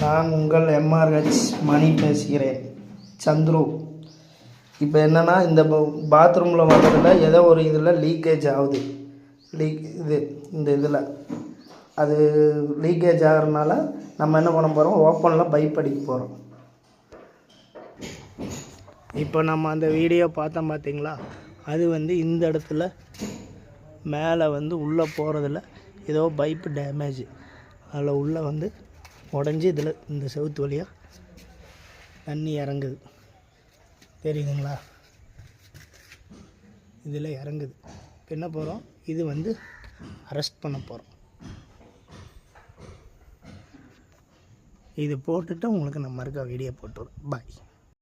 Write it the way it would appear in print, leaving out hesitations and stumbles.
நான் உங்கள் எம்ஆர்ஹெச் மணி பேசுகிறேன். சந்துரு. இப்போ என்னென்னா, இந்த பாத்ரூமில் வர்றதில் ஏதோ ஒரு இதில் லீக்கேஜ் ஆகுது. இந்த இதில் அது லீக்கேஜ் ஆகிறதுனால நம்ம என்ன பண்ண போகிறோம், ஓப்பனில் பைப் அடிக்க போகிறோம். இப்போ நம்ம அந்த வீடியோ பார்த்தோம் பார்த்தீங்களா, அது இந்த இடத்துல மேலே உள்ளே போகிறதில்ல ஏதோ பைப்பு டேமேஜ், அதில் உள்ளே உடஞ்சி இதில் இந்த செவுத்து வழியாக தண்ணி இறங்குது. தெரியுதுங்களா? இதில் இறங்குது. இப்போ என்ன போகிறோம், இது அரெஸ்ட் பண்ண போகிறோம். இது போட்டுட்டு உங்களுக்கு நம்ம இருக்க வீடியோ போட்டுருவோம். பாய்.